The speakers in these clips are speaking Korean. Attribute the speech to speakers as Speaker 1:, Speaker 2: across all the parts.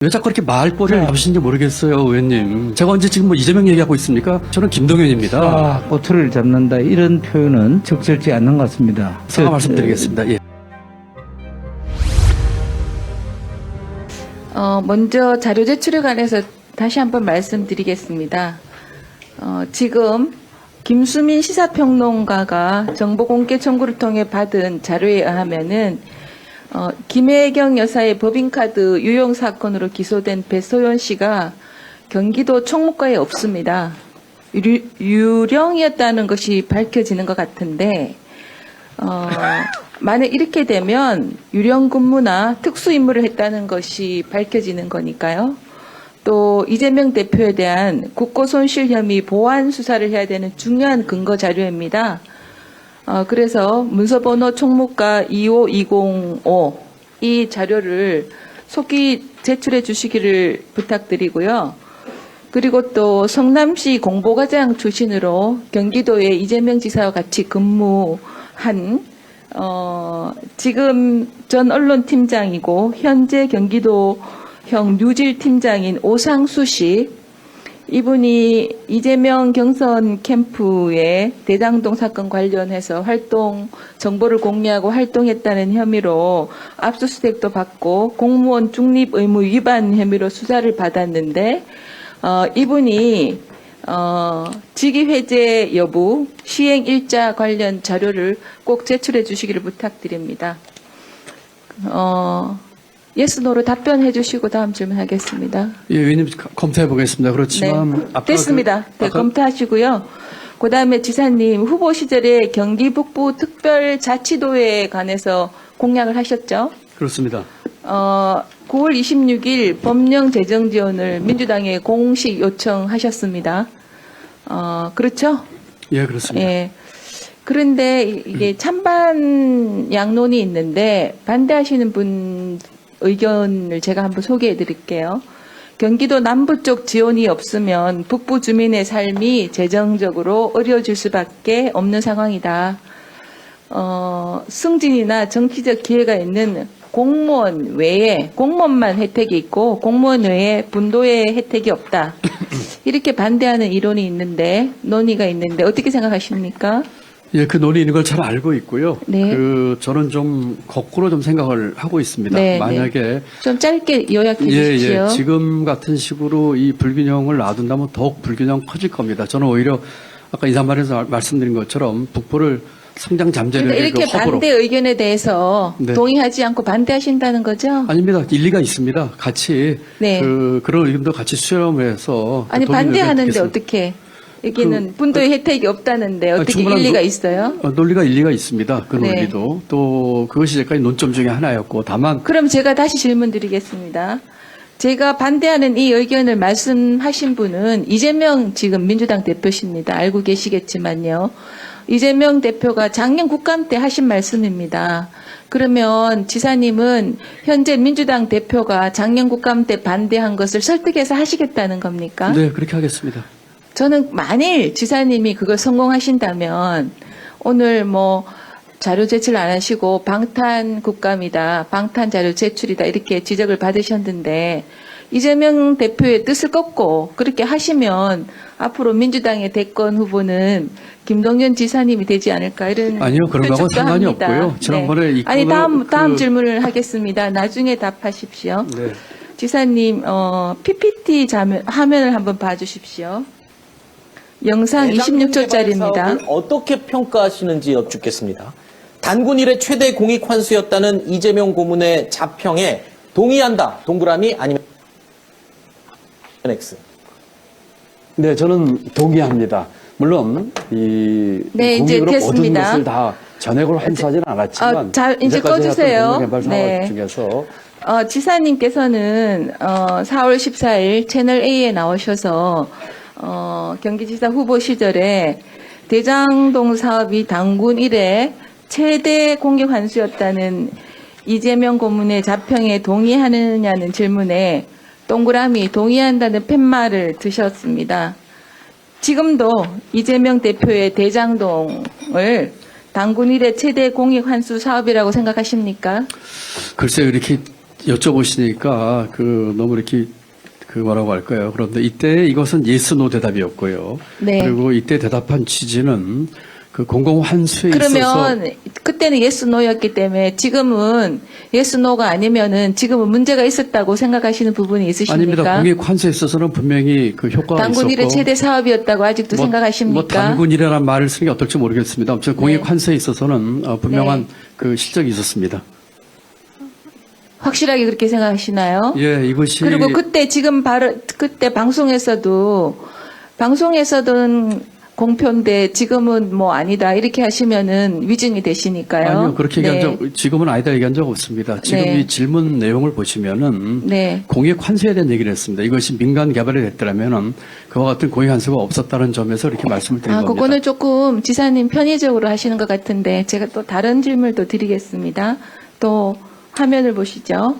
Speaker 1: 왜 자꾸 그렇게 말꼬리를 잡으시는지 모르겠어요, 의원님. 제가 언제 지금 뭐 이재명 얘기하고 있습니까? 저는 김동연입니다.
Speaker 2: 꼬투리를 잡는다 이런 표현은 적절치 않는 것 같습니다.
Speaker 1: 사과 말씀드리겠습니다. 예.
Speaker 3: 먼저 자료 제출에 관해서 다시 한번 말씀드리겠습니다. 지금 김수민 시사평론가가 정보공개 청구를 통해 받은 자료에 의하면은 김혜경 여사의 법인카드 유용 사건으로 기소된 배소연 씨가 경기도 총무과에 없습니다. 유령이었다는 것이 밝혀지는 것 같은데 만약 이렇게 되면 유령 근무나 특수 임무를 했다는 것이 밝혀지는 거니까요. 또 이재명 대표에 대한 국고손실 혐의 보완 수사를 해야 되는 중요한 근거 자료입니다. 그래서 문서번호 총무과 25205 이 자료를 속히 제출해 주시기를 부탁드리고요. 그리고 또 성남시 공보과장 출신으로 경기도에 이재명 지사와 같이 근무한 지금 전 언론팀장이고 현재 경기도형 뉴질팀장인 오상수 씨, 이분이 이재명 경선 캠프의 대장동 사건 관련해서 정보를 공유하고 활동했다는 혐의로 압수수색도 받고 공무원 중립 의무 위반 혐의로 수사를 받았는데 이분이 직위 해제 여부, 시행 일자 관련 자료를 꼭 제출해 주시기를 부탁드립니다. 예스, 노로 답변해 주시고 다음 질문하겠습니다.
Speaker 1: 예, 의원님 검토해 보겠습니다. 그렇지만
Speaker 3: 네,
Speaker 1: 아까
Speaker 3: 됐습니다. 네, 검토하시고요. 그 다음에 지사님 후보 시절에 경기 북부 특별자치도에 관해서 공약을 하셨죠?
Speaker 1: 그렇습니다.
Speaker 3: 9월 26일 법령 재정 지원을 민주당에 공식 요청하셨습니다. 그렇죠?
Speaker 1: 예, 그렇습니다.
Speaker 3: 예. 그런데 이게 찬반 양론이 있는데 반대하시는 분 의견을 제가 한번 소개해 드릴게요. 경기도 남부 쪽 지원이 없으면 북부 주민의 삶이 재정적으로 어려워질 수밖에 없는 상황이다. 승진이나 정치적 기회가 있는 공무원 외에 공무원만 혜택이 있고 공무원 외에 분도의 혜택이 없다. 이렇게 반대하는 논의가 있는데 어떻게 생각하십니까?
Speaker 1: 예, 그 논의 있는 걸 잘 알고 있고요.
Speaker 3: 네.
Speaker 1: 저는 좀 거꾸로 좀 생각을 하고 있습니다.
Speaker 3: 네,
Speaker 1: 만약에
Speaker 3: 네. 좀 짧게 요약해 주십시오.
Speaker 1: 예, 지금 같은 식으로 이 불균형을 놔둔다면 더욱 불균형 커질 겁니다. 저는 오히려 아까 인사말에서 말씀드린 것처럼 북부를 성장 잠재력의
Speaker 3: 그러니까 이렇게
Speaker 1: 허브로.
Speaker 3: 반대 의견에 대해서
Speaker 1: 네.
Speaker 3: 동의하지 않고 반대하신다는 거죠?
Speaker 1: 아닙니다. 일리가 있습니다. 같이
Speaker 3: 네.
Speaker 1: 그런 의견도 같이 수렴해서
Speaker 3: 아니
Speaker 1: 동의를
Speaker 3: 반대하는데
Speaker 1: 듣겠습니다.
Speaker 3: 어떻게? 여기는 분도의 혜택이 없다는데 어떻게
Speaker 1: 충분한
Speaker 3: 일리가 있어요?
Speaker 1: 논리가 일리가 있습니다. 그
Speaker 3: 네.
Speaker 1: 논리도 또 그것이 제까지 논점 중에 하나였고 다만
Speaker 3: 그럼 제가 다시 질문 드리겠습니다. 제가 반대하는 이 의견을 말씀하신 분은 이재명 지금 민주당 대표십니다. 알고 계시겠지만요. 이재명 대표가 작년 국감 때 하신 말씀입니다. 그러면 지사님은 현재 민주당 대표가 작년 국감 때 반대한 것을 설득해서 하시겠다는 겁니까?
Speaker 1: 네, 그렇게 하겠습니다.
Speaker 3: 저는 만일 지사님이 그걸 성공하신다면 오늘 자료 제출 안 하시고 방탄 국감이다, 방탄 자료 제출이다 이렇게 지적을 받으셨는데 이재명 대표의 뜻을 꺾고 그렇게 하시면 앞으로 민주당의 대권 후보는 김동연 지사님이 되지 않을까 이런
Speaker 1: 아니요, 그런 거하고
Speaker 3: 추측도
Speaker 1: 상관이
Speaker 3: 합니다.
Speaker 1: 없고요. 지난번에 이
Speaker 3: 아니
Speaker 1: 건으로
Speaker 3: 다음 질문을 하겠습니다. 나중에 답하십시오.
Speaker 1: 네.
Speaker 3: 지사님 PPT 화면을 한번 봐주십시오. 영상 26초짜리입니다.
Speaker 4: 사업을 어떻게 평가하시는지 여쭙겠습니다. 단군 일의 최대 공익 환수였다는 이재명 고문의 자평에 동의한다. 동그라미 아니면 X.
Speaker 5: 네, 저는 동의합니다. 물론 이
Speaker 3: 네, 이제
Speaker 5: 공익으로 모든
Speaker 3: 됐습니다.
Speaker 5: 것을 다 전액으로 환수하지는 않았지만
Speaker 3: 이제
Speaker 5: 이제까지
Speaker 3: 꺼주세요.
Speaker 5: 해왔던 공익개발 사업
Speaker 3: 네.
Speaker 5: 중에서
Speaker 3: 지사님께서는 4월 14일 채널 A에 나오셔서 경기지사 후보 시절에 대장동 사업이 단군 이래 최대 공익 환수였다는 이재명 고문의 자평에 동의하느냐는 질문에 동그라미 동의한다는 팻말을 드셨습니다. 지금도 이재명 대표의 대장동을 단군 이래 최대 공익 환수 사업이라고 생각하십니까?
Speaker 1: 글쎄요, 이렇게 여쭤보시니까 너무 이렇게 뭐라고 할까요? 그런데 이때 이것은 예스 노 대답이었고요.
Speaker 3: 네.
Speaker 1: 그리고 이때 대답한 취지는 공공 환수에 있어서
Speaker 3: 그러면 그때는 예스 노였기 때문에 지금은 예스 노가 아니면은 지금은 문제가 있었다고 생각하시는 부분이 있으십니까?
Speaker 1: 아닙니다. 공익 환수에 있어서는 분명히 효과가
Speaker 3: 단군 일의
Speaker 1: 있었고
Speaker 3: 최대 사업이었다고 아직도 생각하십니까?
Speaker 1: 단군이라는 말을 쓰는 게 어떨지 모르겠습니다. 아무튼 공익
Speaker 3: 네.
Speaker 1: 환수에 있어서는 분명한 실적이 있었습니다.
Speaker 3: 확실하게 그렇게 생각하시나요?
Speaker 1: 예, 이것이
Speaker 3: 그리고 그때 방송에서도 공표인데 지금은 뭐 아니다 이렇게 하시면은 위증이 되시니까요.
Speaker 1: 아니요, 그렇게
Speaker 3: 네.
Speaker 1: 얘기한 적, 지금은 아니다 얘기한 적 없습니다. 지금
Speaker 3: 네.
Speaker 1: 이 질문 내용을 보시면은
Speaker 3: 네.
Speaker 1: 공익 환수에 대한 얘기를 했습니다. 이것이 민간 개발이 됐더라면은 그와 같은 공익 환수가 없었다는 점에서 이렇게 말씀을 드린 겁니다.
Speaker 3: 그거는 조금 지사님 편의적으로 하시는 것 같은데 제가 또 다른 질문을 또 드리겠습니다. 또 화면을 보시죠.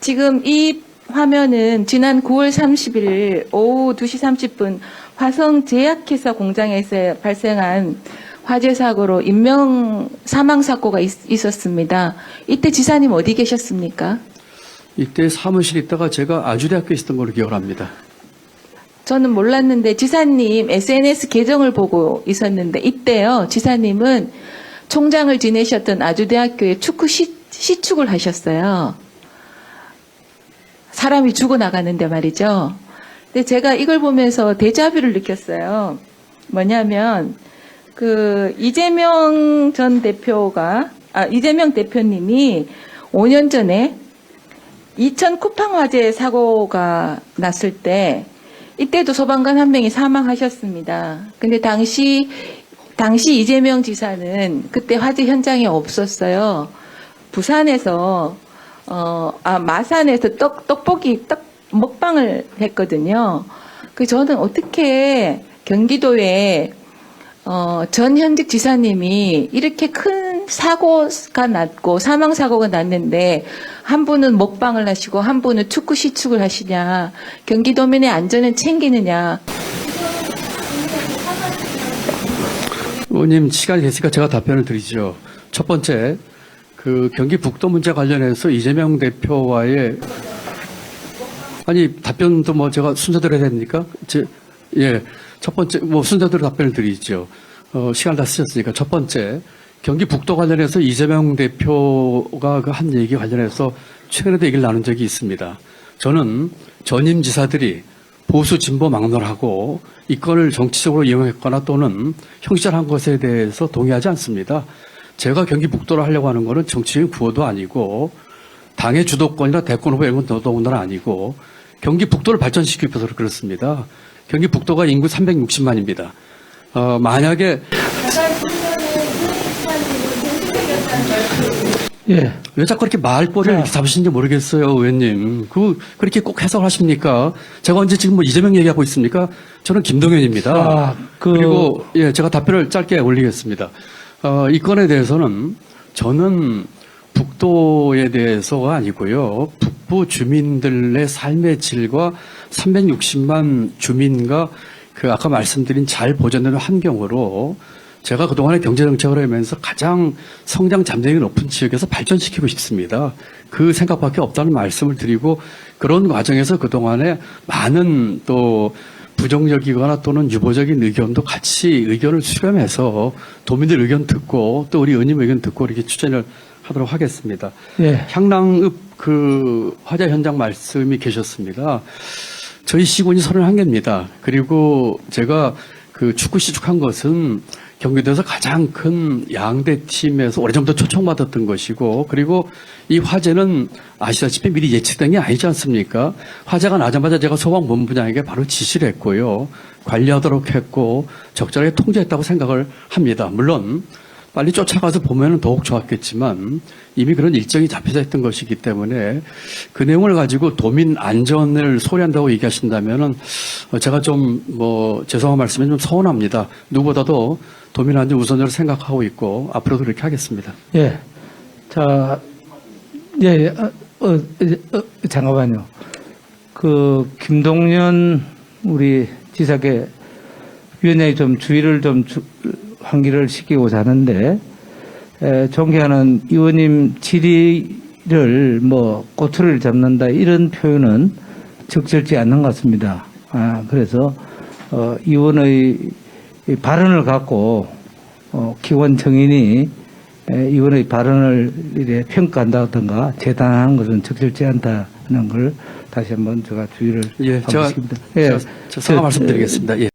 Speaker 3: 지금 이 화면은 지난 9월 30일 오후 2시 30분 화성제약회사 공장에서 발생한 화재 사고로 사망 사고가 있었습니다. 이때 지사님 어디 계셨습니까?
Speaker 1: 이때 사무실에 있다가 제가 아주대학교에 있었던 걸로 기억을 합니다.
Speaker 3: 저는 몰랐는데 지사님 SNS 계정을 보고 있었는데 이때요. 지사님은 총장을 지내셨던 아주대학교에 축구 시축을 하셨어요. 사람이 죽어나가는데 말이죠. 근데 제가 이걸 보면서 데자뷰를 느꼈어요. 뭐냐면 이재명 대표님이 5년 전에 이천 쿠팡 화재 사고가 났을 때 이때도 소방관 한 명이 사망하셨습니다. 근데 당시 이재명 지사는 그때 화재 현장에 없었어요. 부산에서 마산에서 떡볶이 먹방을 했거든요. 저는 어떻게 경기도에 전 현직 지사님이 이렇게 큰 사고가 났고 사망 사고가 났는데 한 분은 먹방을 하시고 한 분은 축구 시축을 하시냐, 경기도민의 안전을 챙기느냐.
Speaker 1: 의원님 시간이 됐으니까 제가 답변을 드리죠. 첫 번째, 경기 북도 문제 관련해서 이재명 대표와의 답변도 제가 순서대로 해야 됩니까? 첫 번째 순서대로 답변을 드리죠. 시간 다 쓰셨으니까 첫 번째, 경기 북도 관련해서 이재명 대표가 한 얘기 관련해서 최근에도 얘기를 나눈 적이 있습니다. 저는 전임 지사들이 보수 진보 막론하고 이 건을 정치적으로 이용했거나 또는 형식적한 것에 대해서 동의하지 않습니다. 제가 경기 북도를 하려고 하는 것은 정치적인 구호도 아니고 당의 주도권이나 대권 후보 이런 건 더더군다나 아니고 경기 북도를 발전시키기 위해서 그렇습니다. 경기 북도가 인구 360만입니다. 만약에
Speaker 2: 예.
Speaker 1: 왜 자꾸 이렇게 말꼬리를 이렇게 잡으시는지 모르겠어요, 의원님. 그렇게 꼭 해석을 하십니까? 제가 언제 지금 이재명 얘기하고 있습니까? 저는 김동연입니다. 그리고, 제가 답변을 짧게 올리겠습니다. 이 건에 대해서는 저는 북도에 대해서가 아니고요. 북부 주민들의 삶의 질과 360만 주민과 아까 말씀드린 잘 보존되는 환경으로 제가 그동안의 경제정책을 하면서 가장 성장 잠재력이 높은 지역에서 발전시키고 싶습니다. 그 생각밖에 없다는 말씀을 드리고 그런 과정에서 그동안에 많은 또 부정적이거나 또는 유보적인 의견도 같이 의견을 수렴해서 도민들 의견 듣고 또 우리 의원님 의견 듣고 이렇게 추진을 하도록 하겠습니다.
Speaker 2: 예.
Speaker 1: 향랑읍 화재 현장 말씀이 계셨습니다. 저희 시군이 31개입니다. 그리고 제가 축구 시축한 것은 경기도에서 가장 큰 양대 팀에서 오래전부터 초청받았던 것이고 그리고 이 화재는 아시다시피 미리 예측된 게 아니지 않습니까? 화재가 나자마자 제가 소방본부장에게 바로 지시를 했고요. 관리하도록 했고 적절하게 통제했다고 생각을 합니다. 물론 빨리 쫓아가서 보면 더욱 좋았겠지만 이미 그런 일정이 잡혀져 있던 것이기 때문에 그 내용을 가지고 도민 안전을 소홀한다고 얘기하신다면은 제가 좀 죄송한 말씀에 좀 서운합니다. 누구보다도 도민 안전 우선으로 생각하고 있고 앞으로도 그렇게 하겠습니다.
Speaker 2: 예. 자, 잠깐만요. 김동연 우리 지사께 위원장이 좀 주의를 좀 환기를 시키고자 하는데, 존경하는 의원님 질의 의원님을 뭐 꼬투리를 잡는다 이런 표현은 적절치 않는 것 같습니다. 그래서 의원의 이 발언을 갖고 기관 정인이 의원의 발언을 이래 평가한다든가 재단하는 것은 적절치 않다는 걸 다시 한번 제가 주의를
Speaker 1: 예,
Speaker 2: 하고 싶습니다.
Speaker 1: 제가 사과 말씀드리겠습니다. 예.